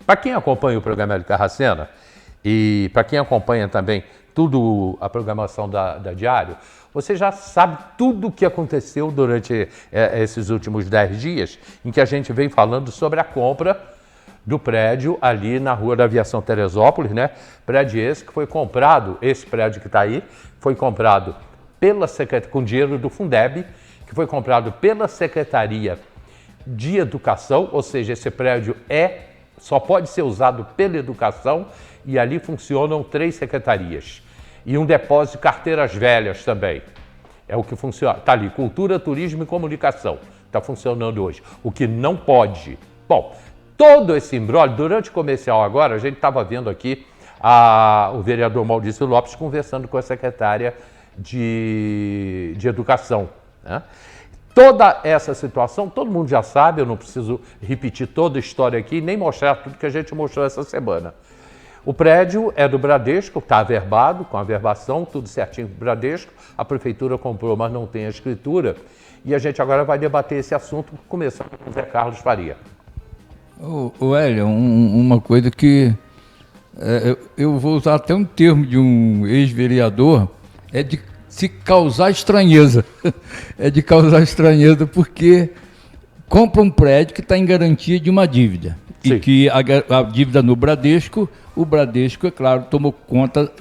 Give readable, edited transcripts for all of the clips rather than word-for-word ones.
Para quem acompanha o programa Hélio Carracena e para quem acompanha também tudo a programação da Diário, você já sabe tudo o que aconteceu durante esses últimos 10 dias em que a gente vem falando sobre a compra do prédio ali na Rua da Aviação Teresópolis, né? Prédio esse que foi comprado, esse prédio que está aí, foi comprado com dinheiro do Fundeb, que foi comprado pela Secretaria de Educação, ou seja, esse prédio só pode ser usado pela educação e ali funcionam 3 secretarias. E um depósito de carteiras velhas também. É o que funciona. Está ali, Cultura, Turismo e Comunicação. Está funcionando hoje. O que não pode. Bom, todo esse imbróglio, durante o comercial agora, a gente estava vendo aqui o vereador Maurício Lopes conversando com a secretária de Educação, né? Toda essa situação, todo mundo já sabe, eu não preciso repetir toda a história aqui, nem mostrar tudo que a gente mostrou essa semana. O prédio é do Bradesco, está averbado, com averbação, tudo certinho do Bradesco. A prefeitura comprou, mas não tem a escritura. E a gente agora vai debater esse assunto, começando com o Zé Carlos Faria. Hélio, uma coisa que eu vou usar até um termo de um ex-vereador, é de se causar estranheza. É de causar estranheza porque compra um prédio que está em garantia de uma dívida. Sim. E que a dívida no Bradesco, o Bradesco, é claro, tomou conta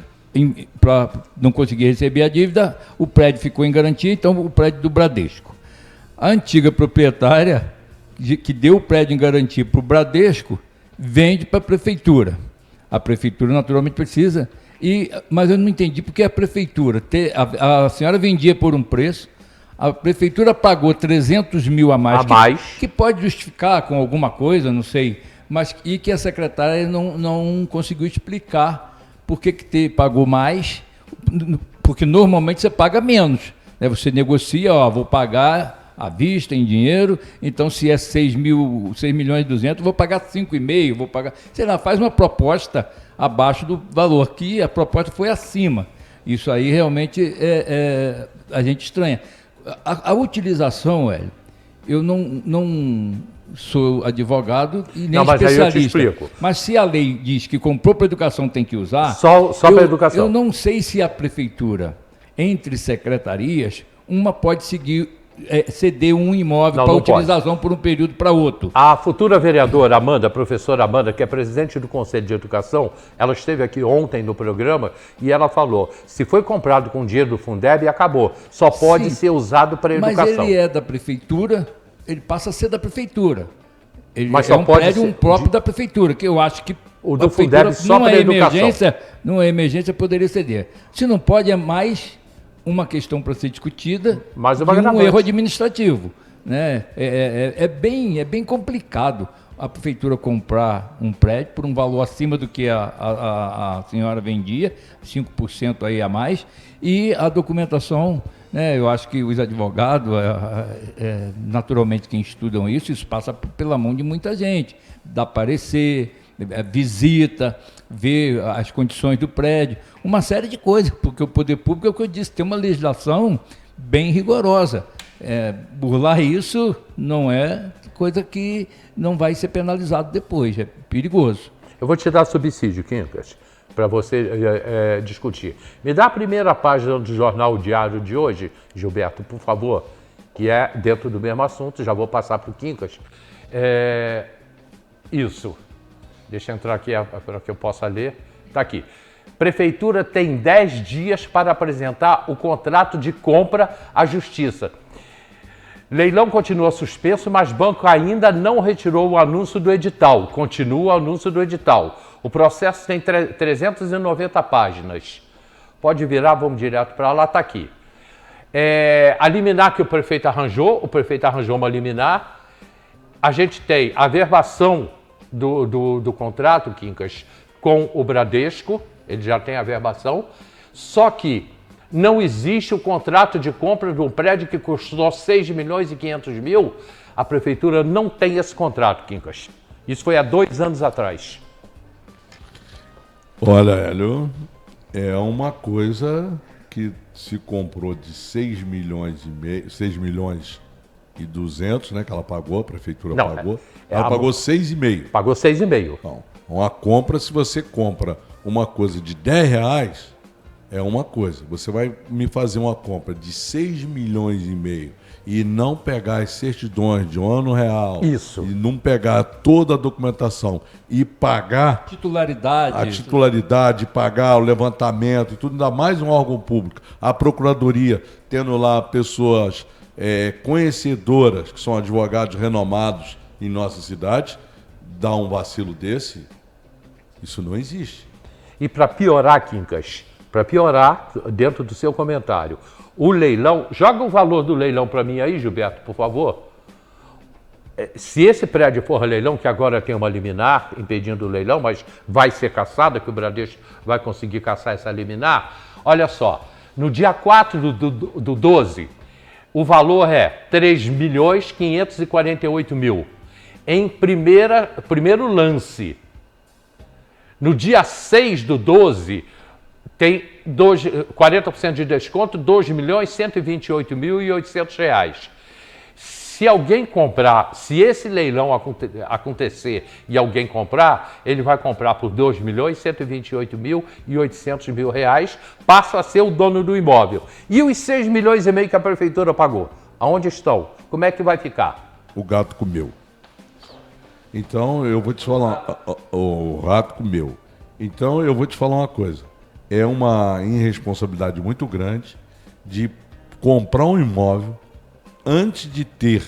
para não conseguir receber a dívida, o prédio ficou em garantia, então o prédio do Bradesco. A antiga proprietária, que deu o prédio em garantia para o Bradesco, vende para a prefeitura. A prefeitura naturalmente precisa... mas eu não entendi porque a prefeitura, a senhora vendia por um preço, a prefeitura pagou 300 mil a mais, que pode justificar com alguma coisa, não sei, mas e que a secretária não conseguiu explicar por que pagou mais, porque normalmente você paga menos, né? Você negocia, vou pagar à vista, em dinheiro, então se é 6 milhões e 200, vou pagar 5,5, vou pagar, sei lá, faz uma proposta abaixo do valor, que a proposta foi acima. Isso aí realmente a gente estranha. A utilização, Hélio, eu não sou advogado e nem especialista. Aí eu te explico. Mas se a lei diz que comprou para a educação tem que usar... Só para a educação. Eu não sei se a prefeitura, entre secretarias, uma pode ceder um imóvel para utilização por um período para outro. A futura vereadora Amanda, a professora Amanda, que é presidente do Conselho de Educação, ela esteve aqui ontem no programa e ela falou, se foi comprado com dinheiro do Fundeb, acabou. Só pode ser usado para a educação. Mas ele é da prefeitura, ele passa a ser da prefeitura. Ele é um prédio próprio da prefeitura, que eu acho que o do Fundeb só para a educação. Numa emergência poderia ceder. Se não pode, é mais... uma questão para ser discutida de um erro administrativo, né? É bem complicado a prefeitura comprar um prédio por um valor acima do que a senhora vendia, 5% aí a mais, e a documentação, né? Eu acho que os advogados, naturalmente quem estudam isso passa pela mão de muita gente, dá parecer, visita, ver as condições do prédio, uma série de coisas, porque o poder público, é o que eu disse, tem uma legislação bem rigorosa. Burlar isso não é coisa que não vai ser penalizado depois, é perigoso. Eu vou te dar subsídio, Quincas, para você discutir. Me dá a primeira página do jornal Diário de hoje, Gilberto, por favor, que é dentro do mesmo assunto, já vou passar para o Quincas. Isso. Deixa eu entrar aqui para que eu possa ler. Está aqui. Prefeitura tem 10 dias para apresentar o contrato de compra à Justiça. Leilão continua suspenso, mas banco ainda não retirou o anúncio do edital. Continua o anúncio do edital. O processo tem 390 páginas. Pode virar, vamos direto para lá, está aqui. A liminar que o prefeito arranjou uma liminar. A gente tem a averbação do contrato, Quincas, com o Bradesco, ele já tem a averbação, só que não existe o contrato de compra de um prédio que custou 6 milhões e 500 mil, a prefeitura não tem esse contrato, Quincas. Isso foi há 2 anos atrás. Olha, Hélio, é uma coisa que se comprou de 6 milhões e 200, né, que ela pagou, a prefeitura pagou. Ela pagou 6,5. Pagou 6,5. Não. Uma compra, se você compra uma coisa de R$10, é uma coisa. Você vai me fazer uma compra de 6,5 milhões e não pegar as certidões de ano real. Isso. E não pegar toda a documentação e pagar a titularidade, pagar o levantamento e tudo, ainda mais um órgão público, a Procuradoria, tendo lá pessoas conhecedoras, que são advogados renomados em nossa cidade, dá um vacilo desse, isso não existe. E para piorar, Quincas, para piorar, dentro do seu comentário, o leilão, joga o valor do leilão para mim aí, Gilberto, por favor. Se esse prédio for leilão, que agora tem uma liminar impedindo o leilão, mas vai ser cassada, que o Bradesco vai conseguir cassar essa liminar, olha só, no dia 4 do 12, o valor é 3.548.000 em primeiro lance. No dia 6 do 12, tem 40% de desconto, R$ 2.128.800. Se alguém comprar, se esse leilão acontecer e alguém comprar, ele vai comprar por R$ 2.128.800 passa a ser o dono do imóvel. E os 6,5 milhões que a prefeitura pagou? Aonde estão? Como é que vai ficar? O gato comeu. Então, eu vou te falar, o rato comeu. Então, eu vou te falar uma coisa. É uma irresponsabilidade muito grande de comprar um imóvel antes de ter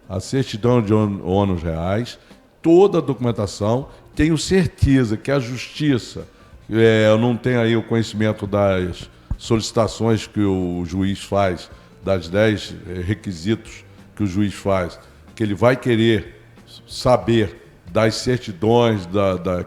a certidão de ônus reais, toda a documentação. Tenho certeza que a Justiça, eu não tenho aí o conhecimento das solicitações que o juiz faz, das 10 requisitos que o juiz faz, que ele vai querer saber das certidões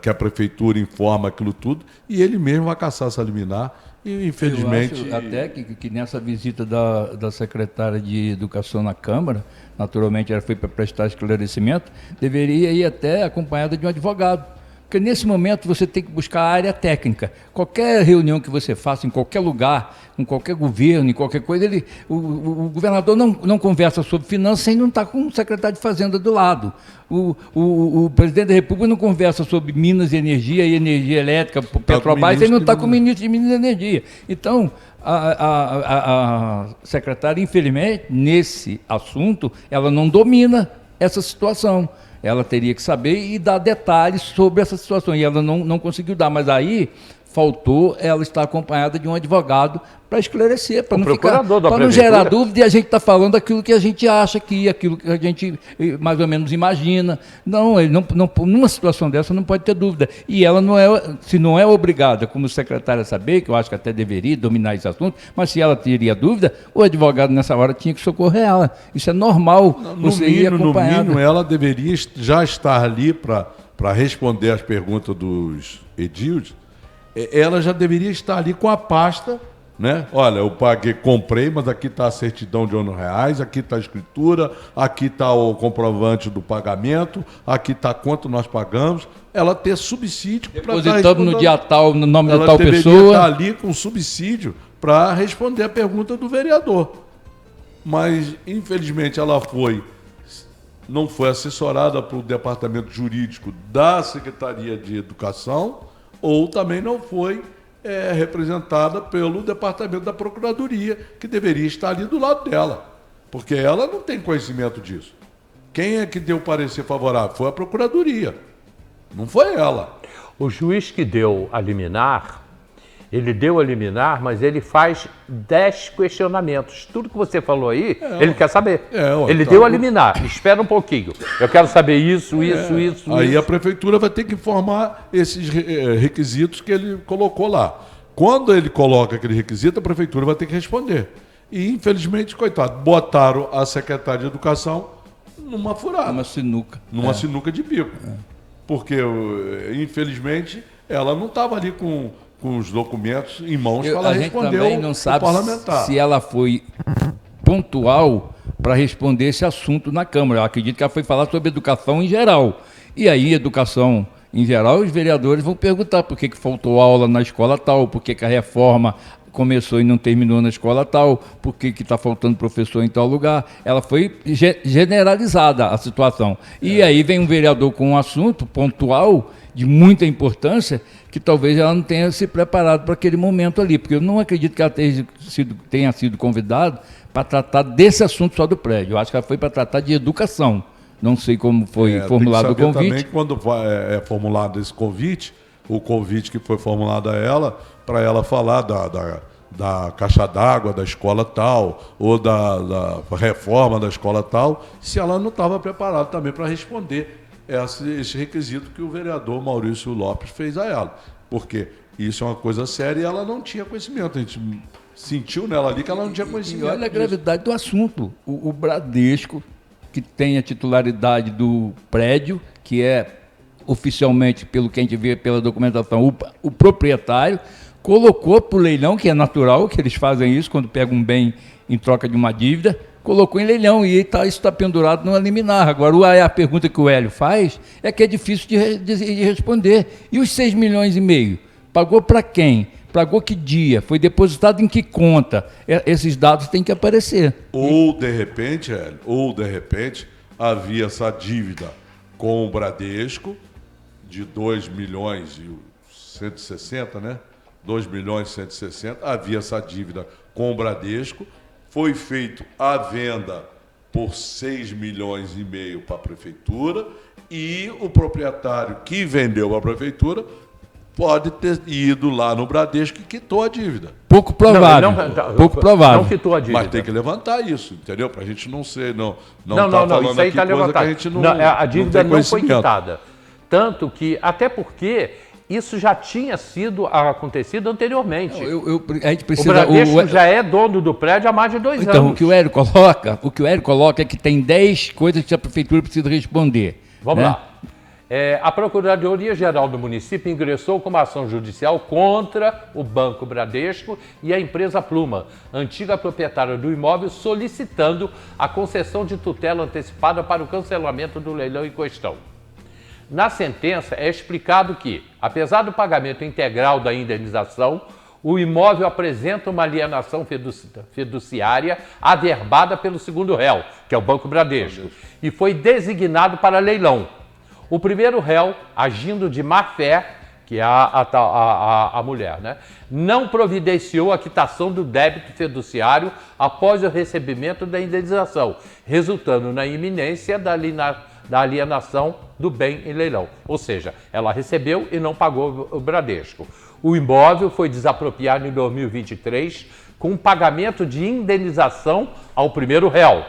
que a prefeitura informa aquilo tudo, e ele mesmo vai caçar essa liminar, e infelizmente... Eu acho até que nessa visita da secretária de Educação na Câmara, naturalmente ela foi para prestar esclarecimento, deveria ir até acompanhada de um advogado. Porque nesse momento você tem que buscar a área técnica. Qualquer reunião que você faça em qualquer lugar, com qualquer governo, em qualquer coisa, o governador não conversa sobre finanças sem não estar com o secretário de Fazenda do lado. O presidente da República não conversa sobre Minas e energia elétrica, Petrobras, sem não estar com o ministro de Minas e Energia. Então, a secretária, infelizmente, nesse assunto, ela não domina essa situação. Ela teria que saber e dar detalhes sobre essa situação. E ela não conseguiu dar. Mas aí faltou ela estar acompanhada de um advogado para esclarecer, para não gerar dúvida, e a gente está falando aquilo que a gente acha aqui, aquilo que a gente mais ou menos imagina. Não, numa situação dessa não pode ter dúvida. E ela se não é obrigada, como secretária, a saber, que eu acho que até deveria dominar esse assunto, mas se ela teria dúvida, o advogado nessa hora tinha que socorrer ela. Isso é normal. No mínimo, ela deveria já estar ali para responder as perguntas dos edildes. Ela já deveria estar ali com a pasta, né? Olha, eu comprei, mas aqui está a certidão de ônus reais, aqui está a escritura, aqui está o comprovante do pagamento, aqui está quanto nós pagamos. Ela ter subsídio para depositamos no dia tal, no nome de tal pessoa. Ela deveria estar ali com subsídio para responder a pergunta do vereador. Mas, infelizmente, ela não foi assessorada para o departamento jurídico da Secretaria de Educação, ou também não foi representada pelo departamento da Procuradoria, que deveria estar ali do lado dela, porque ela não tem conhecimento disso. Quem é que deu o parecer favorável? Foi a Procuradoria, não foi ela. O juiz que deu a liminar, ele deu a liminar, mas ele faz 10 questionamentos. Tudo que você falou aí, ele quer saber. Ele deu a liminar, espera um pouquinho. Eu quero saber isso. Aí a prefeitura vai ter que informar esses requisitos que ele colocou lá. Quando ele coloca aquele requisito, a prefeitura vai ter que responder. E, infelizmente, coitado, botaram a secretária de Educação numa furada. Numa sinuca de bico. Porque, infelizmente, ela não estava ali com os documentos em mãos para ela responder também não sabe se ela foi pontual para responder esse assunto na Câmara. Eu acredito que ela foi falar sobre educação em geral. E aí, educação em geral, os vereadores vão perguntar por que faltou aula na escola tal, por que a reforma começou e não terminou na escola tal, por que está faltando professor em tal lugar. Ela foi generalizada a situação. E aí vem um vereador com um assunto pontual, de muita importância, que talvez ela não tenha se preparado para aquele momento ali, porque eu não acredito que ela tenha sido convidada para tratar desse assunto só do prédio. Eu acho que ela foi para tratar de educação. Não sei como foi formulado o convite. Também quando é formulado esse convite, o convite que foi formulado a ela, para ela falar da caixa d'água da escola tal, ou da reforma da escola tal, se ela não estava preparada também para responder esse requisito que o vereador Maurício Lopes fez a ela. Porque isso é uma coisa séria e ela não tinha conhecimento. A gente sentiu nela ali que ela não tinha conhecimento. E olha a gravidade do assunto. O Bradesco, que tem a titularidade do prédio, que é oficialmente, pelo que a gente vê pela documentação, o proprietário, colocou para o leilão, que é natural que eles fazem isso quando pegam um bem em troca de uma dívida, colocou em leilão e isso está pendurado no liminar. Agora, a pergunta que o Hélio faz é que é difícil de responder. E os 6,5 milhões? Pagou para quem? Pagou que dia? Foi depositado em que conta? Esses dados têm que aparecer. Ou, de repente, Hélio, havia essa dívida com o Bradesco de 2,160 milhões, né? 2,160 milhões, havia essa dívida com o Bradesco, foi feito a venda por 6,5 milhões para a prefeitura e o proprietário que vendeu para a prefeitura pode ter ido lá no Bradesco e quitou a dívida. Pouco provável. Pouco provável. Não quitou a dívida. Mas tem que levantar isso, entendeu? Para a gente não ser... Não, isso aí está levantado. A dívida não foi quitada. Tanto que, até porque... Isso já tinha acontecido anteriormente. A gente precisa, o Bradesco já é dono do prédio há mais de 2 anos. Então, o que o Hélio coloca é que tem 10 coisas que a prefeitura precisa responder. Vamos lá. A Procuradoria-Geral do município ingressou com uma ação judicial contra o Banco Bradesco e a empresa Pluma, antiga proprietária do imóvel, solicitando a concessão de tutela antecipada para o cancelamento do leilão em questão. Na sentença é explicado que, apesar do pagamento integral da indenização, o imóvel apresenta uma alienação fiduciária averbada pelo segundo réu, que é o Banco Bradesco, e foi designado para leilão. O primeiro réu, agindo de má fé, que é a mulher, né, não providenciou a quitação do débito fiduciário após o recebimento da indenização, resultando na iminência da alienação do bem em leilão. Ou seja, ela recebeu e não pagou o Bradesco. O imóvel foi desapropriado em 2023 com pagamento de indenização ao primeiro réu,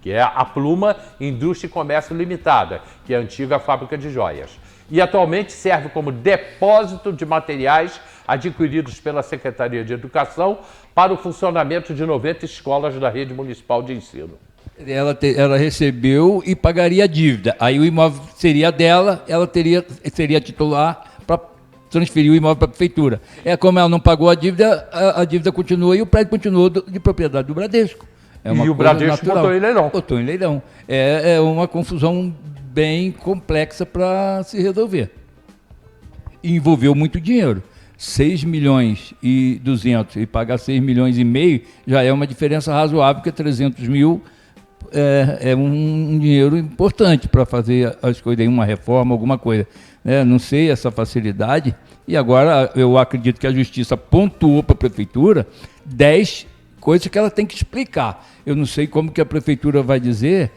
que é a Pluma Indústria e Comércio Limitada, que é a antiga fábrica de joias. E atualmente serve como depósito de materiais adquiridos pela Secretaria de Educação para o funcionamento de 90 escolas da rede municipal de ensino. Ela recebeu e pagaria a dívida. Aí o imóvel seria dela, ela seria titular para transferir o imóvel para a prefeitura. Como ela não pagou a dívida continua e o prédio continuou de propriedade do Bradesco. E o Bradesco botou em leilão. Botou em leilão. É uma confusão bem complexa para se resolver. E envolveu muito dinheiro. 6,2 milhões e pagar 6,5 milhões já é uma diferença razoável, porque 300 mil é um dinheiro importante para fazer as coisas, uma reforma, alguma coisa. Não sei essa facilidade, e agora eu acredito que a Justiça pontuou para a Prefeitura 10 coisas que ela tem que explicar. Eu não sei como que a Prefeitura vai dizer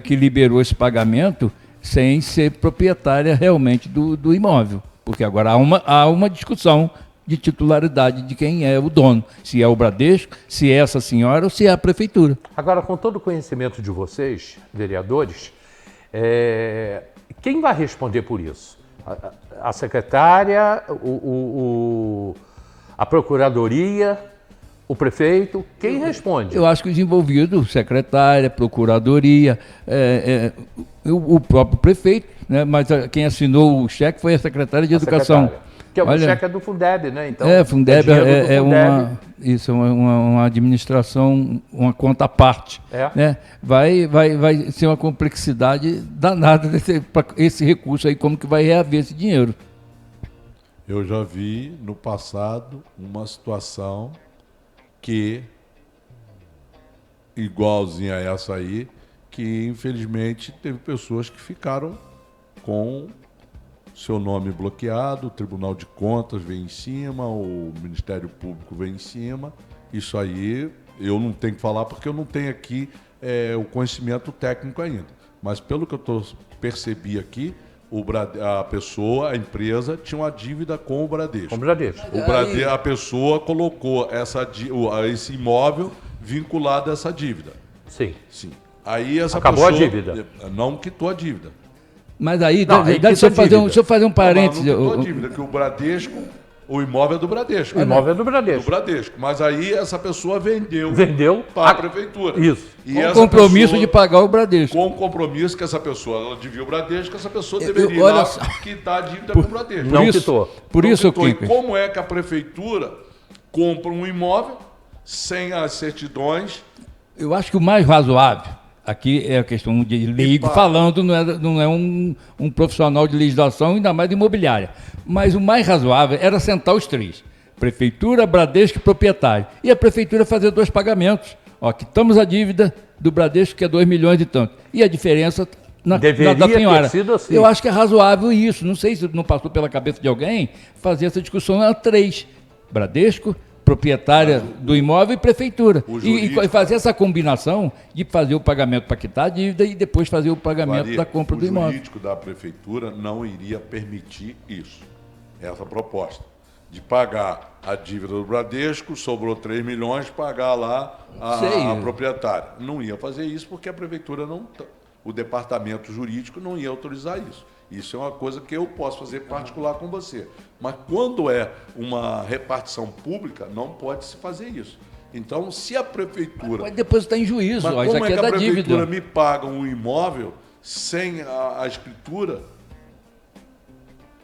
que liberou esse pagamento sem ser proprietária realmente do imóvel, porque agora há uma discussão de titularidade de quem é o dono, se é o Bradesco, se é essa senhora ou se é a Prefeitura. Agora, com todo o conhecimento de vocês, vereadores, quem vai responder por isso? A secretária, a Procuradoria, o prefeito? Quem responde? Eu acho que os envolvidos, secretária, Procuradoria, o próprio prefeito, né? Mas quem assinou o cheque foi a secretária de Educação. Secretária. Que o cheque é do Fundeb, né? Então, Fundeb é uma administração, uma conta à parte. Né? Vai ser uma complexidade danada esse recurso aí, como que vai reaver esse dinheiro. Eu já vi no passado uma situação que, igualzinha a essa aí, que infelizmente teve pessoas que ficaram com seu nome bloqueado, o Tribunal de Contas veio em cima, o Ministério Público veio em cima. Isso aí eu não tenho que falar porque eu não tenho aqui o conhecimento técnico ainda. Mas pelo que eu percebi aqui, a pessoa, a empresa, tinha uma dívida com o Bradesco. Com o Bradesco. A pessoa colocou esse imóvel vinculado a essa dívida. Sim. Sim. Aí essa Acabou a pessoa dívida. não quitou a dívida. Mas aí, Não, aí deixa eu fazer um parênteses. Não quitou a dívida, que o Bradesco, o imóvel é do Bradesco. O imóvel é do Bradesco. Do Bradesco. Mas aí essa pessoa vendeu a para a prefeitura. Isso. E Com essa compromisso pessoa, de pagar o Bradesco. com o compromisso que essa pessoa, ela devia o Bradesco, essa pessoa Eu- deveria olha ir lá só. quitar a dívida com o Bradesco. Não isso- quitou. Por Não isso, quitou. E Quincas, como é que a prefeitura compra um imóvel sem as certidões? eu acho que o mais razoável, aqui é a questão de leigo Epa. falando, não é um profissional de legislação, ainda mais de imobiliária. Mas o mais razoável era sentar os três: prefeitura, Bradesco e proprietário. E a prefeitura fazer 2 pagamentos. Ó, quitamos a dívida do Bradesco, que é 2 milhões e tanto. E a diferença Deveria da senhora. ter sido assim. Eu acho que é razoável isso. Não sei se não passou pela cabeça de alguém fazer essa discussão a 3. Bradesco, proprietária do imóvel e prefeitura. O E jurídico, fazer essa combinação de fazer o pagamento para quitar a dívida e depois fazer o pagamento Maria, da compra do o imóvel. jurídico da prefeitura não iria permitir isso. Essa proposta de pagar a dívida do Bradesco, sobrou 3 milhões, pagar lá a proprietária. Não ia fazer isso porque a prefeitura o departamento jurídico não ia autorizar isso. Isso é uma coisa que eu posso fazer particular com você. Mas quando é uma repartição pública, não pode se fazer isso. Então, se a prefeitura... Pode depositar em juízo, Mas ó, isso como aqui é é que a da prefeitura dívida. me paga um imóvel sem a escritura?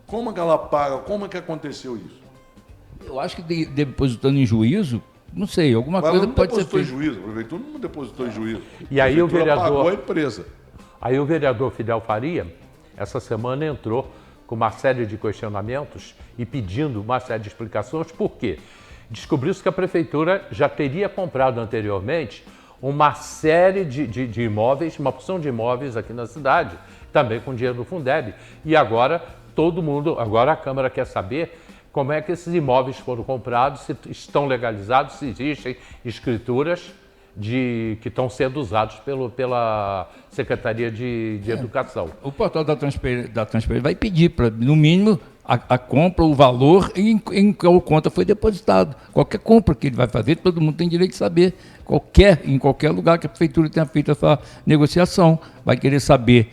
Como é que ela paga? Como é que aconteceu isso? Eu acho que depositando em juízo, não sei, alguma Mas coisa ela não pode ser depositou em feita. juízo, a prefeitura não depositou em juízo. E aí o Prefeitura vereador- pagou a empresa. Aí o vereador Fidel Faria, essa semana, entrou com uma série de questionamentos e pedindo uma série de explicações. Por quê? Descobriu-se que a prefeitura já teria comprado anteriormente uma série de imóveis, uma porção de imóveis aqui na cidade, também com dinheiro do Fundeb. E agora agora a Câmara quer saber como é que esses imóveis foram comprados, se estão legalizados, se existem escrituras que estão sendo usados pela Secretaria de Educação. O portal da transparência vai pedir, para, no mínimo, a compra, o valor em qual conta foi depositado. Qualquer compra que ele vai fazer, todo mundo tem direito de saber. Em qualquer lugar que a prefeitura tenha feito essa negociação. Vai querer saber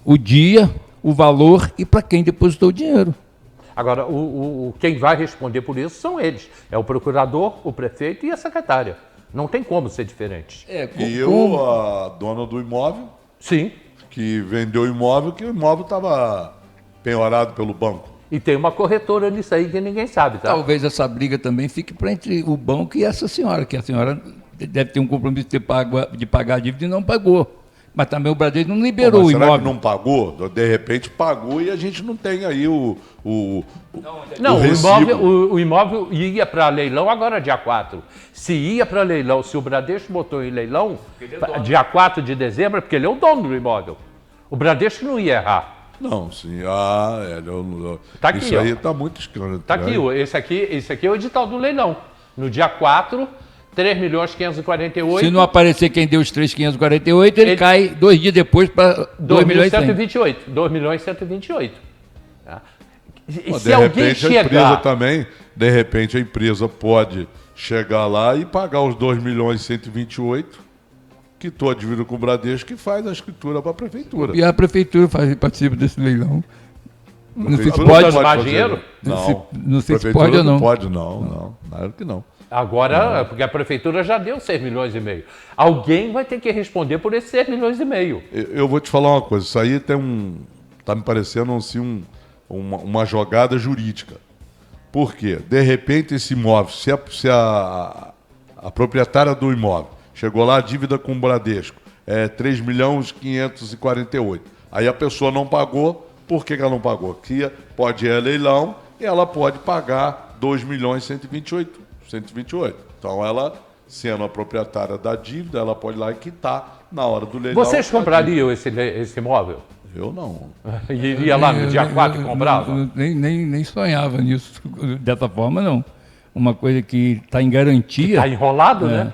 o dia, o valor e para quem depositou o dinheiro. Agora, quem vai responder por isso são eles. É o procurador, o prefeito e a secretária. Não tem como ser diferente. E eu, a dona do imóvel, Sim. que vendeu o imóvel, que o imóvel estava penhorado pelo banco. E tem uma corretora nisso aí que ninguém sabe, tá? Talvez essa briga também fique entre o banco e essa senhora, que a senhora deve ter um compromisso de pagar a dívida e não pagou. Mas também o Bradesco não liberou Mas o será imóvel. que não pagou? De repente pagou e a gente não tem aí Não, o recibo. o imóvel ia para leilão agora dia 4. Se ia para leilão, se o Bradesco botou em leilão, dia 4 de dezembro, é porque ele é o dono do imóvel. O Bradesco não ia errar. Não, sim. Tá aqui, isso aí ó. está muito escândalo. Tá aqui, esse aqui é o edital do leilão. No dia 4, 3.548. Se não aparecer quem deu os 3.548, ele cai 2 dias depois para 2.128. 2.128. Tá? E Pô, se de alguém repente a empresa chegar... também, de repente a empresa pode chegar lá e pagar os 2.128, quitou a dívida com o Bradesco e faz a escritura para a prefeitura. E a prefeitura participa desse leilão. Não sei se Prefeitura pode. tomar fazer. dinheiro? Não sei se Prefeitura pode ou não. Pode não, claro que não. Agora, porque a prefeitura já deu 6 milhões e meio. Alguém vai ter que responder por esses 6 milhões e meio. Eu vou te falar uma coisa, isso aí tá me parecendo assim uma jogada jurídica. Por quê? De repente esse imóvel, se a proprietária do imóvel chegou lá, a dívida com o Bradesco é 3.548.000. Aí a pessoa não pagou, por que ela não pagou? Que pode ir a leilão ela pode pagar 2.128.128. Então, ela, sendo a proprietária da dívida, ela pode ir lá e quitar na hora do leilão. Vocês comprariam esse imóvel? Eu não. Iria lá no dia 4 e comprava? Nem sonhava nisso, dessa forma, não. Uma coisa que está em garantia... Está enrolado, né?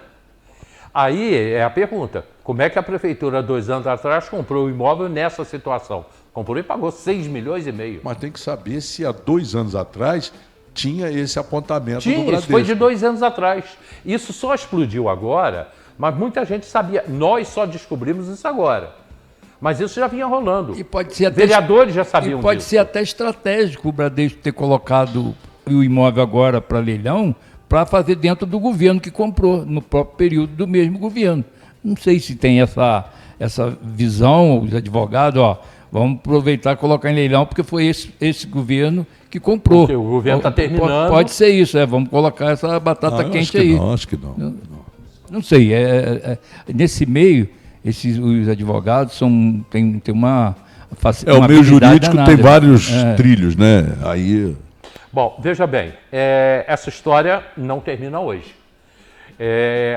Aí é a pergunta, como é que a prefeitura, 2 anos atrás, comprou o imóvel nessa situação? Comprou e pagou 6,5 milhões. Mas tem que saber se há 2 anos atrás tinha esse apontamento do Tinha, Bradesco. isso foi de 2 anos atrás. Isso só explodiu agora, mas muita gente sabia. Nós só descobrimos isso agora. Mas isso já vinha rolando. E pode ser até, vereadores já sabiam e pode disso. ser até estratégico o Bradesco ter colocado o imóvel agora para leilão para fazer dentro do governo que comprou, no próprio período do mesmo governo. Não sei se tem essa visão, os advogados, vamos aproveitar e colocar em leilão, porque foi esse governo que comprou. Porque o governo está terminando. Pode ser isso, vamos colocar essa batata quente aí. Acho que não. Não sei, nesse meio, os advogados têm uma facilidade. O meio jurídico danada. tem vários trilhos, né? Aí... Bom, veja bem, essa história não termina hoje.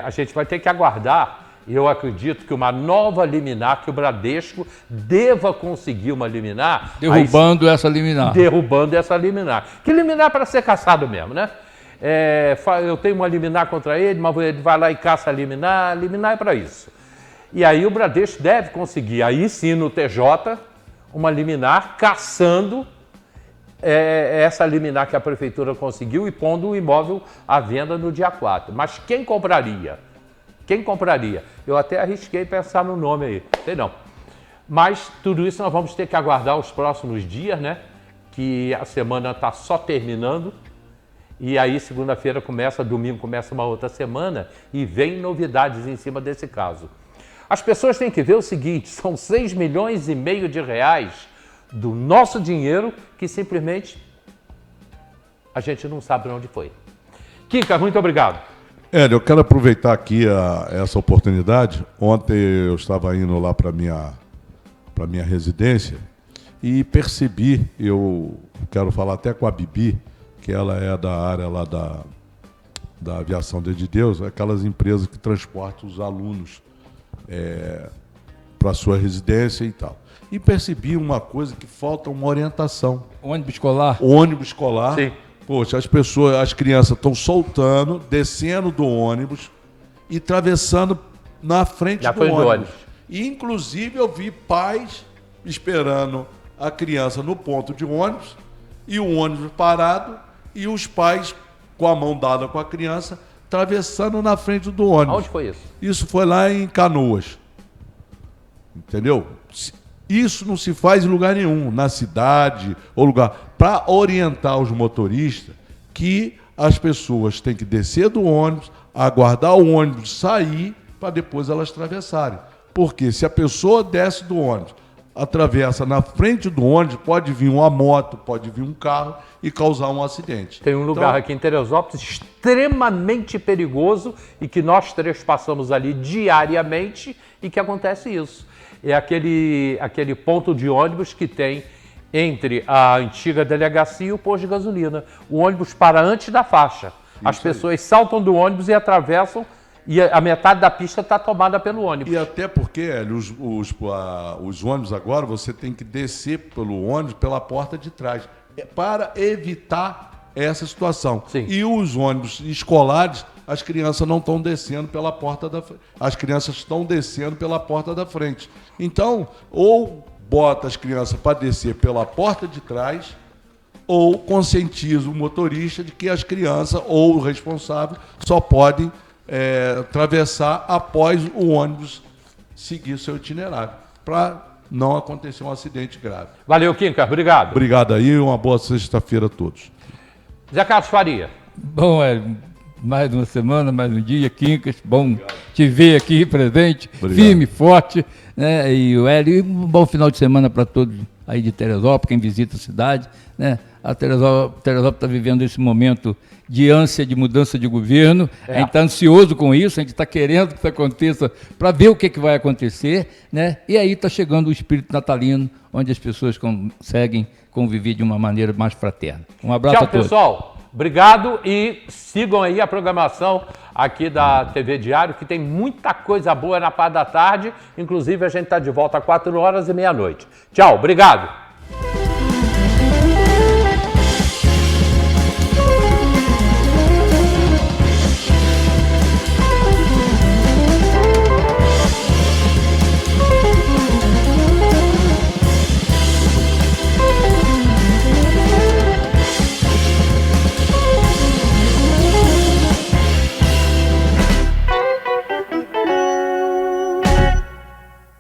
A gente vai ter que aguardar, e eu acredito que uma nova liminar, que o Bradesco deva conseguir uma liminar... Derrubando essa liminar. Derrubando essa liminar. Que liminar para ser caçado mesmo, né? Eu tenho uma liminar contra ele, mas ele vai lá e caça a liminar é para isso. E aí o Bradesco deve conseguir, aí sim no TJ, uma liminar caçando essa liminar que a prefeitura conseguiu e pondo o imóvel à venda no dia 4. Mas quem compraria? Quem compraria? Eu até arrisquei pensar no nome aí, sei não. Mas tudo isso nós vamos ter que aguardar os próximos dias, né? Que a semana está só terminando. E aí segunda-feira começa, domingo começa uma outra semana e vem novidades em cima desse caso. As pessoas têm que ver o seguinte, são 6,5 milhões de reais do nosso dinheiro que simplesmente a gente não sabe onde foi. Kika, muito obrigado. Eu quero aproveitar aqui essa oportunidade. Ontem eu estava indo lá para minha residência e percebi, eu quero falar até com a Bibi, que ela é da área lá da Aviação de Deus, aquelas empresas que transportam os alunos para a sua residência e tal. E percebi uma coisa, que falta uma orientação. Ônibus escolar? Ônibus escolar. Sim. Poxa, as crianças estão soltando, descendo do ônibus e atravessando na frente do ônibus. E, inclusive, eu vi pais esperando a criança no ponto de ônibus e o ônibus parado e os pais com a mão dada com a criança atravessando na frente do ônibus. Onde foi isso? Isso foi lá em Canoas. Entendeu? Isso não se faz em lugar nenhum, na cidade ou lugar. Para orientar os motoristas que as pessoas têm que descer do ônibus, aguardar o ônibus sair para depois elas atravessarem. Porque se a pessoa desce do ônibus, atravessa na frente do ônibus, pode vir uma moto, pode vir um carro e causar um acidente. Tem um lugar aqui em Teresópolis extremamente perigoso e que nós 3 passamos ali diariamente e que acontece isso. É aquele ponto de ônibus que tem entre a antiga delegacia e o posto de gasolina. O ônibus para antes da faixa. As pessoas saltam do ônibus e atravessam e a metade da pista está tomada pelo ônibus. E até porque, Hélio, os ônibus agora, você tem que descer pelo ônibus pela porta de trás, para evitar essa situação. Sim. E os ônibus escolares, as crianças não estão descendo pela porta da frente. As crianças estão descendo pela porta da frente. Então, ou bota as crianças para descer pela porta de trás, ou conscientiza o motorista de que as crianças ou o responsável só podem atravessar após o ônibus seguir seu itinerário, para não acontecer um acidente grave. Valeu, Kinka, obrigado. Obrigado aí, uma boa sexta-feira a todos. Zé Carlos Faria. Bom, mais uma semana, mais um dia, Quincas, bom. Obrigado. te ver aqui presente, Obrigado. firme, forte, né? E o Hélio, um bom final de semana para todos aí de Teresópolis, quem visita a cidade, né? A Teresópolis está vivendo esse momento de ânsia de mudança de governo, a gente está ansioso com isso, a gente está querendo que isso aconteça para ver o que vai acontecer, né? E aí está chegando o espírito natalino, onde as pessoas conseguem conviver de uma maneira mais fraterna. Um abraço Tchau, a todos. pessoal. Obrigado e sigam aí a programação aqui da TV Diário, que tem muita coisa boa na parte da tarde. Inclusive, a gente está de volta às 4h e meia-noite. Tchau, obrigado.